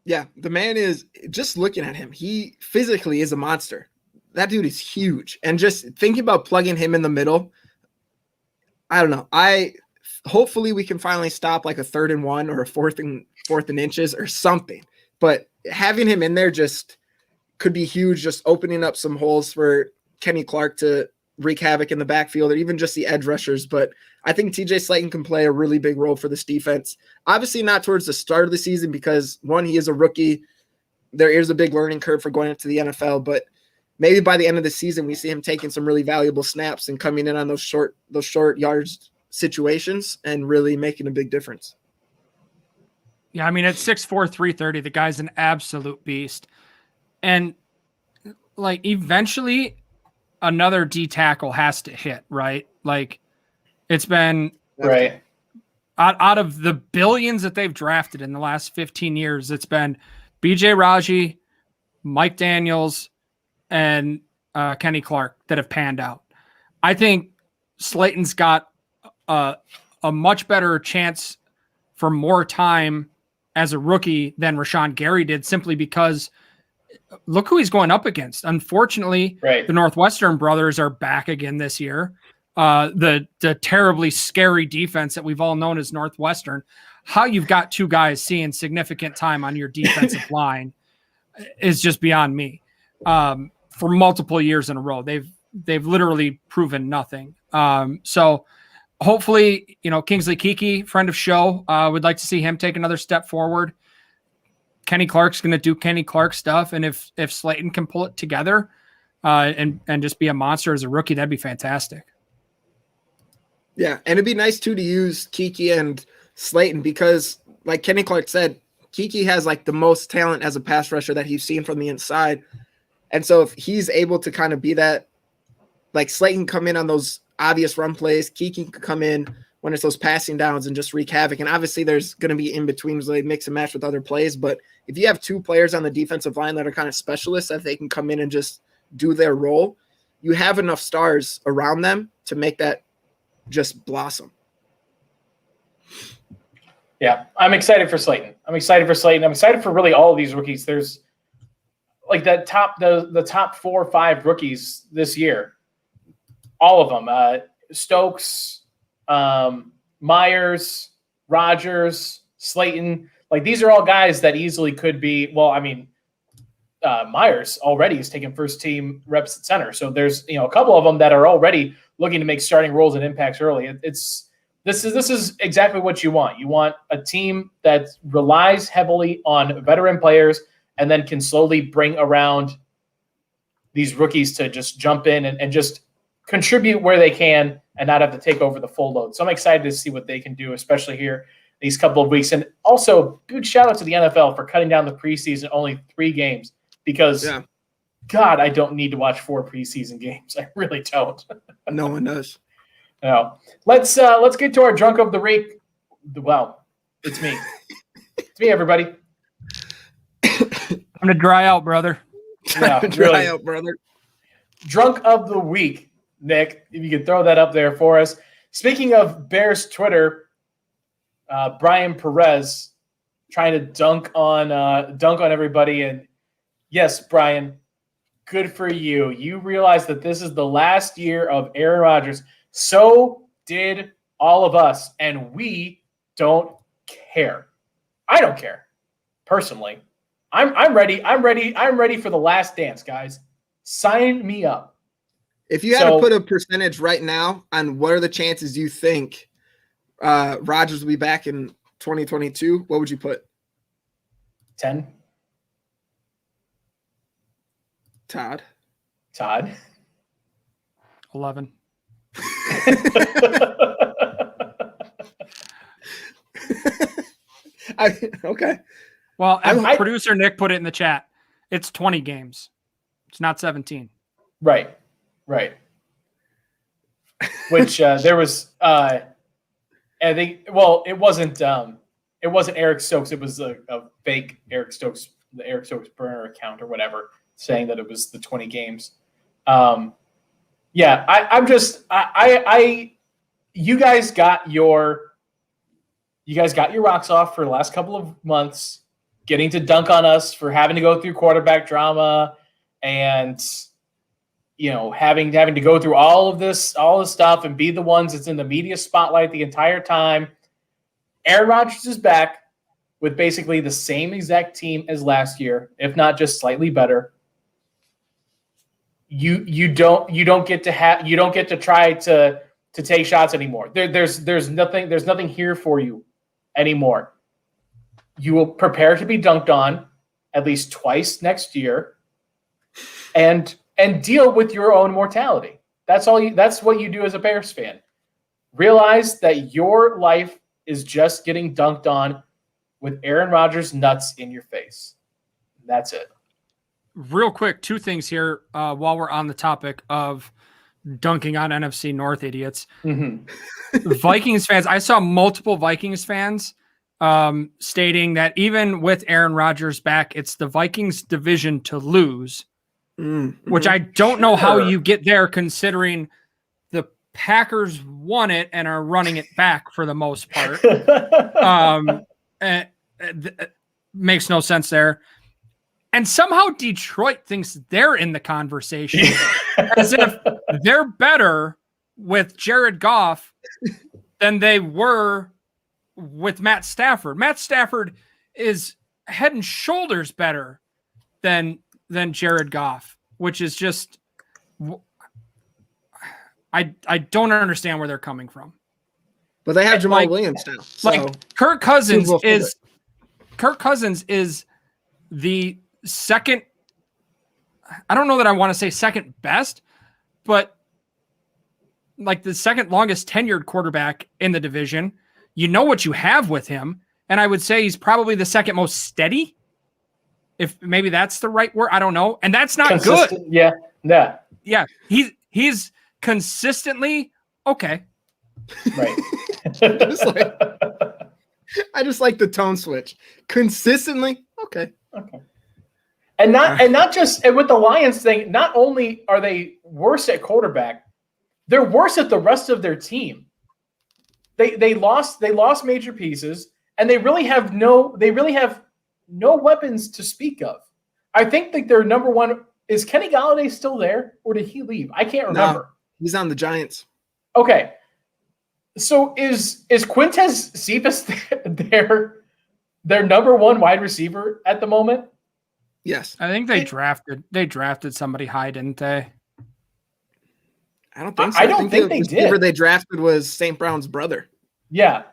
Yeah, the man is, just looking at him, he physically is a monster. That dude is huge. And just thinking about plugging him in the middle, I don't know. Hopefully we can finally stop like a 3rd and 1 or a 4th and inches or something. But having him in there just could be huge, just opening up some holes for Kenny Clark to wreak havoc in the backfield or even just the edge rushers. But I think TJ Slayton can play a really big role for this defense. Obviously not towards the start of the season because, one, he is a rookie. There is a big learning curve for going into the NFL, but maybe by the end of the season, we see him taking some really valuable snaps and coming in on those short yards situations and really making a big difference. Yeah, I mean, at 6'4", 330, the guy's an absolute beast. And eventually another D tackle has to hit, right? It's been right out of the billions that they've drafted in the last 15 years. It's been BJ Raji, Mike Daniels, and Kenny Clark that have panned out. I think Slayton's got a much better chance for more time as a rookie than Rashawn Gary did, simply because look who he's going up against. Unfortunately, right, the Northwestern brothers are back again this year. The terribly scary defense that we've all known as Northwestern. How you've got 2 guys seeing significant time on your defensive line is just beyond me. For multiple years in a row, they've literally proven nothing. So hopefully, Kingsley Kiki, friend of show, would like to see him take another step forward. Kenny Clark's going to do Kenny Clark stuff. And if Slayton can pull it together and just be a monster as a rookie, that'd be fantastic. Yeah. And it'd be nice too to use Kiki and Slayton because like Kenny Clark said, Kiki has the most talent as a pass rusher that he's seen from the inside. And so if he's able to kind of be that, Slayton come in on those obvious run plays, Kiki can come in when it's those passing downs and just wreak havoc. And obviously there's going to be in-betweens where they mix and match with other plays. But if you have 2 players on the defensive line that are kind of specialists that they can come in and just do their role, you have enough stars around them to make that just blossom. Yeah, I'm excited for Slayton. I'm excited for really all of these rookies. There's the top 4 or 5 rookies this year. All of them. Stokes, Myers, Rodgers, Slayton. These are all guys that easily could be, Myers already is taking first team reps at center. So there's, a couple of them that are already looking to make starting roles and impacts early. This is exactly what you want. You want a team that relies heavily on veteran players and then can slowly bring around these rookies to just jump in and just contribute where they can and not have to take over the full load. So I'm excited to see what they can do, especially here these couple of weeks. And also, big shout out to the NFL for cutting down the preseason, only 3 games, because God, I don't need to watch 4 preseason games. I really don't. No one does. No. Let's get to our drunk of the week. Well, it's me. It's me, everybody. I'm to dry out, brother. Yeah, dry out, brother. Drunk of the week, Nick. If you could throw that up there for us. Speaking of Bears Twitter, Brian Perez trying to dunk on everybody, and yes, Brian, good for you. You realize that this is the last year of Aaron Rodgers. So did all of us, and we don't care. I don't care. Personally, I'm ready. I'm ready for the last dance, guys. Sign me up. If you had to put a percentage right now on what are the chances you think Rodgers will be back in 2022, what would you put? 10. Todd. 11. Okay. Well, producer Nick put it in the chat. It's 20 games. It's not 17. Right. Which there was I think it wasn't Eric Stokes, it was a fake Eric Stokes, the Eric Stokes burner account or whatever, saying that it was the 20 games. You guys got your rocks off for the last couple of months, getting to dunk on us for having to go through quarterback drama and having to go through all this stuff and be the ones that's in the media spotlight the entire time. Aaron Rodgers is back with basically the same exact team as last year, if not just slightly better. You don't get to try to take shots anymore. There's nothing here for you anymore. You will prepare to be dunked on at least twice next year, and deal with your own mortality. That's what you do as a Bears fan. Realize that your life is just getting dunked on with Aaron Rodgers' nuts in your face. That's it. Real quick, two things here while we're on the topic of dunking on NFC North idiots. Mm-hmm. Vikings fans, I saw multiple Vikings fans stating that even with Aaron Rodgers back, it's the Vikings division to lose, which I don't know how you get there considering the Packers won it and are running it back for the most part. Makes no sense there. And somehow Detroit thinks they're in the conversation as if they're better with Jared Goff than they were with Matt Stafford. Matt Stafford is head and shoulders better than Jared Goff, which is just I don't understand where they're coming from. But they have Jamal Williams now. So Kirk Cousins is the second, I don't know that I want to say second best, but like the second longest tenured quarterback in the division. You know what you have with him. And I would say he's probably the second most steady, if maybe that's the right word. I don't know. And that's not consistent. Good. Yeah. Yeah. He's consistently okay. Right. I just like the tone switch. Consistently okay. And not just with the Lions thing, not only are they worse at quarterback, they're worse at the rest of their team. They lost major pieces, and they really have no weapons to speak of. I think that their number one is Kenny Golladay still there, or did he leave? I can't remember. No, he's on the Giants. Okay. So is Quintez Cephas their number one wide receiver at the moment? Yes. I think they drafted somebody high, didn't they? I don't think so. I don't think they did. Whoever they drafted was St. Brown's brother. Yeah.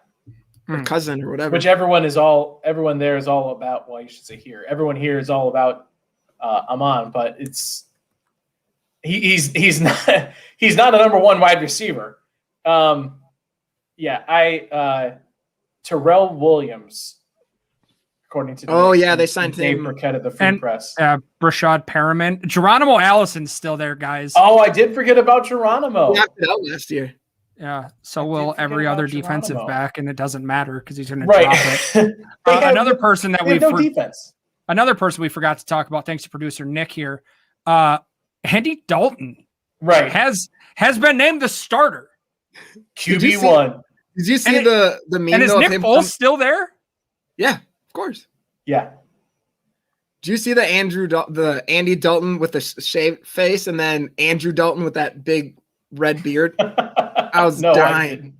Or cousin or whatever. Which everyone there is all about. Well, you should say here. Everyone here is all about Amon, but he's not a number one wide receiver. Terrell Williams, according to they signed Dave him. Burkett of the Free Press. Brashad Perriman. Geronimo Allison's still there, guys. Oh, I did forget about Geronimo. He opted out last year. Yeah, so will every other defensive back, and it doesn't matter because he's going to right. drop it. Another person that we defense. Another person we forgot to talk about, thanks to producer Nick here. Andy Dalton, right, has been named the starter. QB1. Did you see the meme? And is Nick Foles still there? Yeah, of course. Yeah. Do you see the Andy Dalton with the shaved face, and then Andrew Dalton with that big red beard? I was dying.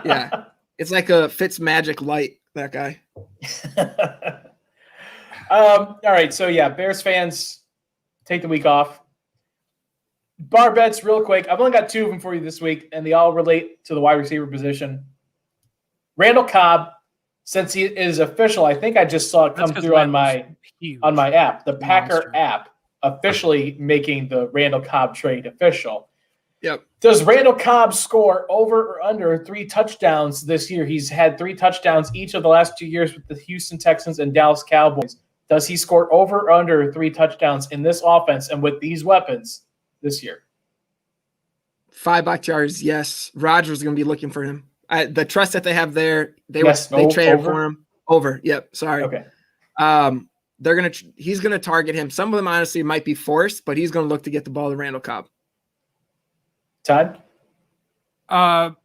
Yeah, it's like a Fitzmagic light that guy. All right, so yeah, Bears fans, take the week off. Bar bets real quick. I've only got 2 of them for you this week, and they all relate to the wide receiver position. Randall Cobb, since he is official, I think I just saw it come through on my app, the Packer app, officially making the Randall Cobb trade official. Yep. Does Randall Cobb score over or under 3 touchdowns this year? He's had 3 touchdowns each of the last 2 years with the Houston Texans and Dallas Cowboys. Does he score over or under 3 touchdowns in this offense and with these weapons this year? 5 Bakhtiari's, yes. Rodgers is going to be looking for him. The trust that they have there, they traded for him. Over. Yep. Sorry. Okay. He's gonna target him. Some of them honestly might be forced, but he's gonna look to get the ball to Randall Cobb. Todd?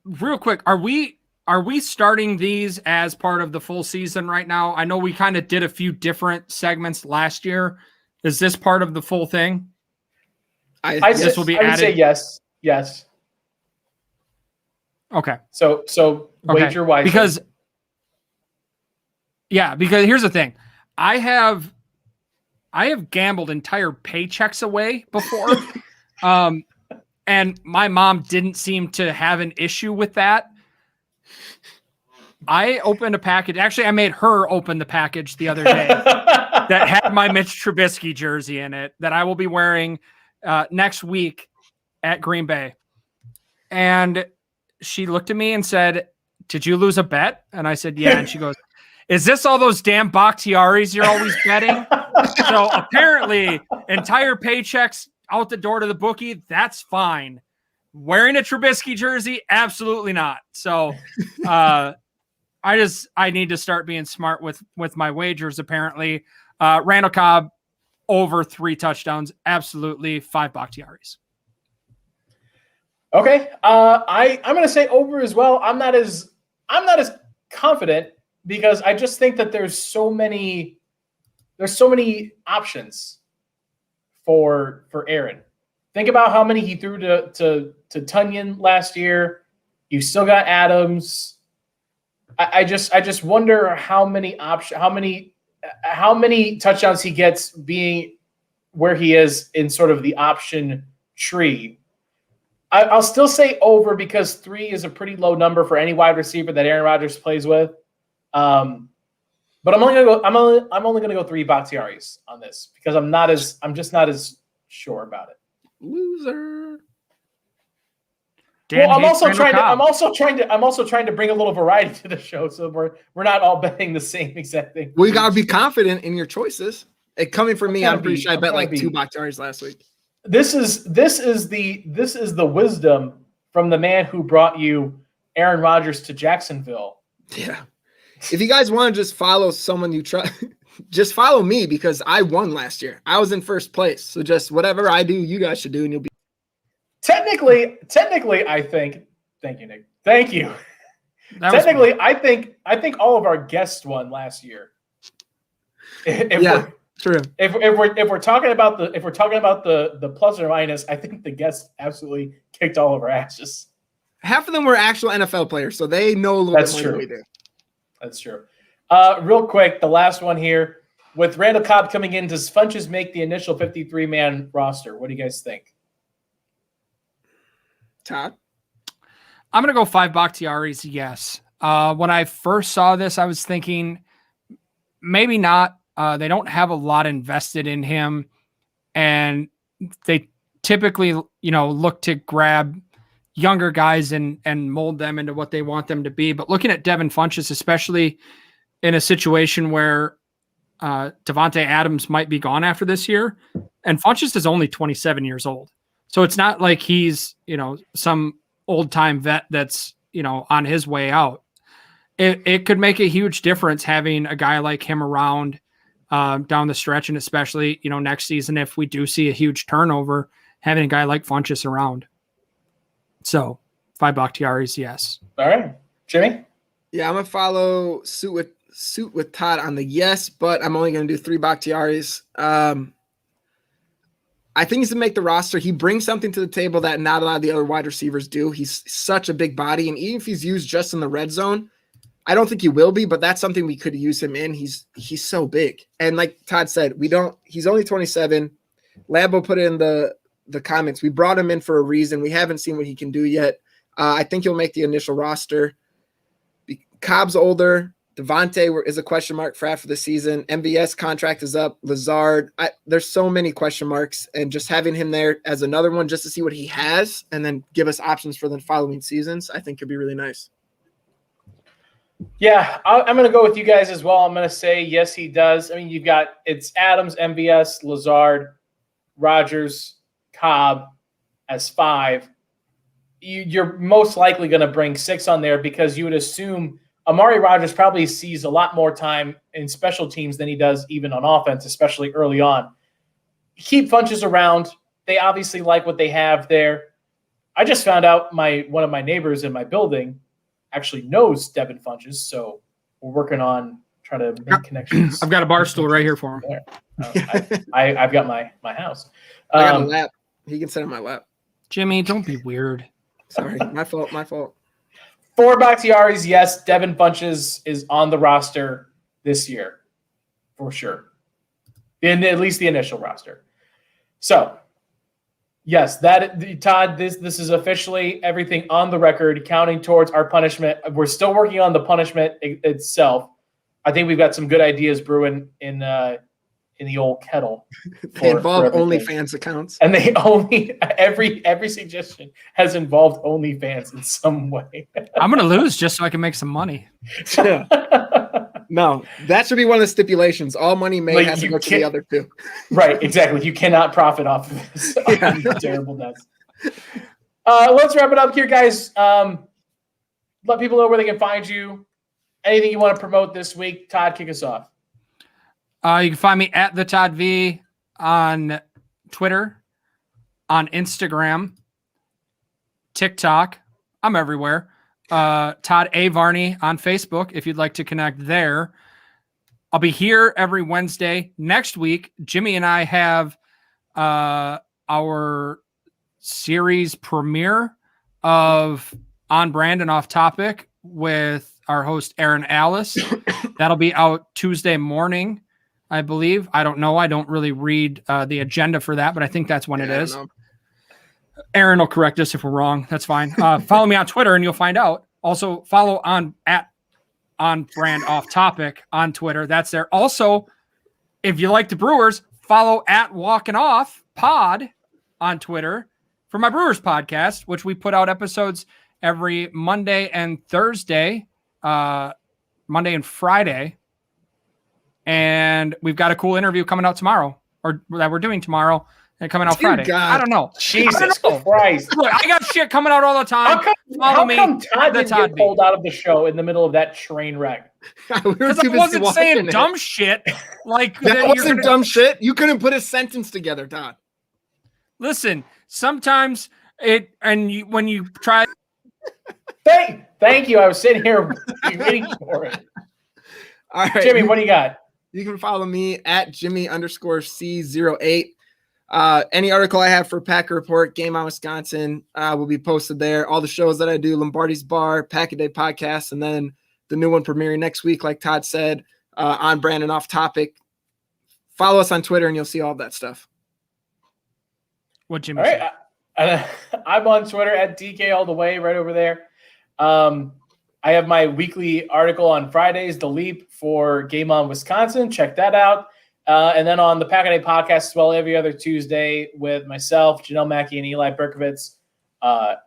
Real quick, are we starting these as part of the full season right now? I know we kind of did a few different segments last year. Is this part of the full thing? I would say yes. Yes. Okay. So wager wisely. Because here's the thing. I have gambled entire paychecks away before. And my mom didn't seem to have an issue with that. I opened a package. Actually, I made her open the package the other day that had my Mitch Trubisky jersey in it that I will be wearing next week at Green Bay. And she looked at me and said, "Did you lose a bet?" And I said, "Yeah." And she goes, "Is this all those damn Bakhtiaris you're always betting?" So apparently entire paychecks out the door to the bookie, that's fine. Wearing a Trubisky jersey, absolutely not. So I need to start being smart with my wagers, apparently. Randall Cobb, over 3 touchdowns, absolutely. 5 Bakhtiaris. Okay. I'm going to say over as well. I'm not as confident because I just think that there's so many options for Aaron. Think about how many he threw to Tunyon last year. You still got Adams. I just wonder how many touchdowns he gets being where he is in sort of the option tree. I'll still say over because 3 is a pretty low number for any wide receiver that Aaron Rodgers plays with. But I'm only gonna go 3 Bakhtiaris on this because I'm just not as sure about it. Loser. Well, I'm also trying to bring a little variety to the show, so we're not all betting the same exact thing. We gotta be confident in your choices. Coming from me, I'm pretty sure I bet like 2 Bakhtiaris last week. This is the wisdom from the man who brought you Aaron Rodgers to Jacksonville. Yeah. If you guys want to just follow someone you trust, just follow me because I won last year. I was in first place. So just whatever I do, you guys should do, and you'll be. Technically, I think. Thank you, Nick. Thank you. Technically, I think all of our guests won last year. True. If we're talking about the plus or minus, I think the guests absolutely kicked all of our asses. Half of them were actual NFL players, so they know a little bit more than we do. That's true. Real quick, the last one here. With Randall Cobb coming in, does Funches make the initial 53-man roster? What do you guys think? Todd? I'm going to go 5 Bakhtiaris, yes. When I first saw this, I was thinking maybe not. They don't have a lot invested in him, and they typically, look to grab younger guys and mold them into what they want them to be. But looking at Devin Funchess, especially in a situation where Devontae Adams might be gone after this year, and Funchess is only 27 years old. So it's not like he's, some old time vet that's, on his way out. It could make a huge difference having a guy like him around down the stretch. And especially, next season, if we do see a huge turnover, having a guy like Funchess around. So 5 Bakhtiaris, yes. All right. Jimmy? Yeah, I'm going to follow suit with Todd on the yes, but I'm only going to do 3 Bakhtiaris. I think he's going to make the roster. He brings something to the table that not a lot of the other wide receivers do. He's such a big body, and even if he's used just in the red zone, I don't think he will be, but that's something we could use him in. He's so big. And like Todd said, he's only 27. Lambo put it in the comments. We brought him in for a reason. We haven't seen what he can do yet. I think he'll make the initial roster. Cobb's older. Devontae is a question mark for after the season. MVS contract is up. Lazard. There's so many question marks, and just having him there as another one just to see what he has and then give us options for the following seasons, I think could be really nice. Yeah, I'm going to go with you guys as well. I'm going to say yes, he does. I mean, it's Adams, MVS, Lazard, Rodgers, Cobb as 5. You're most likely going to bring 6 on there because you would assume Amari Rodgers probably sees a lot more time in special teams than he does even on offense, especially early on. Keep Funches around. They obviously like what they have there. I just found out one of my neighbors in my building actually knows Devin Funches, so we're working on trying to make connections. I've got a bar stool right here for him. I've got my house. I got a lap. He can sit on my lap. Jimmy, don't be weird. Sorry, my fault. For Bakhtiari's, yes, Devin Funches is on the roster this year, for sure. In at least the initial roster. So, yes, Todd, this is officially everything on the record, counting towards our punishment. We're still working on the punishment itself. I think we've got some good ideas brewing in the old kettle. They involve OnlyFans accounts, and they every suggestion has involved OnlyFans in some way. I'm gonna lose just so I can make some money. No, that should be one of the stipulations. All money made has to go to the other two. Right, exactly. You cannot profit off of this. Yeah. Terrible nuts. Let's wrap it up here, guys. Let people know where they can find you. Anything you want to promote this week? Todd, kick us off. You can find me at the Todd V on Twitter, on Instagram, TikTok. I'm everywhere. Todd A. Varney on Facebook if you'd like to connect there. I'll be here every Wednesday. Next week, Jimmy and I have our series premiere of On Brand and Off Topic with our host, Aaron Alice. That'll be out Tuesday morning, I believe. I don't know. I don't really read the agenda for that, but I think that's when it is. Aaron will correct us if we're wrong. That's fine. Follow me on Twitter and you'll find out. Also follow at On Brand Off Topic on Twitter. That's there. Also, if you like the Brewers, follow at Walking Off Pod on Twitter for my Brewers podcast, which we put out episodes every Monday and Thursday, Monday and Friday. And we've got a cool interview coming out tomorrow, or that we're doing tomorrow and coming out Friday. God. I don't know. Jesus Christ. Look, I got shit coming out all the time. How come Todd didn't get pulled out of the show in the middle of that train wreck? Because I wasn't saying dumb shit. Like that wasn't dumb shit. You couldn't put a sentence together, Todd. Listen, sometimes when you try. Thank you. I was sitting here waiting for it. All right, Jimmy, what do you got? You can follow me at Jimmy_C08. Any article I have for Packer Report, Game on Wisconsin, will be posted there. All the shows that I do, Lombardi's Bar, Pack a Day Podcast, and then the new one premiering next week, like Todd said, On Brand and Off Topic. Follow us on Twitter and you'll see all of that stuff. What Jimmy said. I'm on Twitter at DK all the way, right over there. I have my weekly article on Fridays, The Leap, for Game on Wisconsin. Check that out. And then on the Pack a Day Podcast as well, every other Tuesday with myself, Janelle Mackey, and Eli Berkovitz,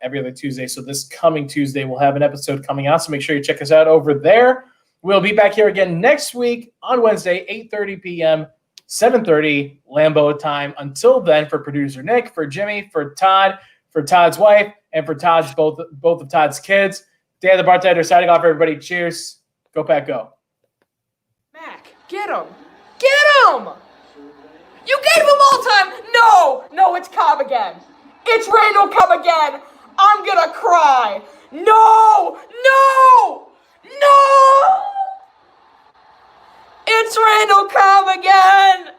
every other Tuesday. So this coming Tuesday, we'll have an episode coming out. So make sure you check us out over there. We'll be back here again next week on Wednesday, 8:30 p.m., 7:30 Lambeau time. Until then, for producer Nick, for Jimmy, for Todd, for Todd's wife, and for Todd's both of Todd's kids, Dan the bartender signing off, everybody. Cheers. Go Pack, go. Mac, get him. Get him! You gave him all time. No, it's Cobb again. It's Randall Cobb again. I'm gonna cry. No! It's Randall Cobb again.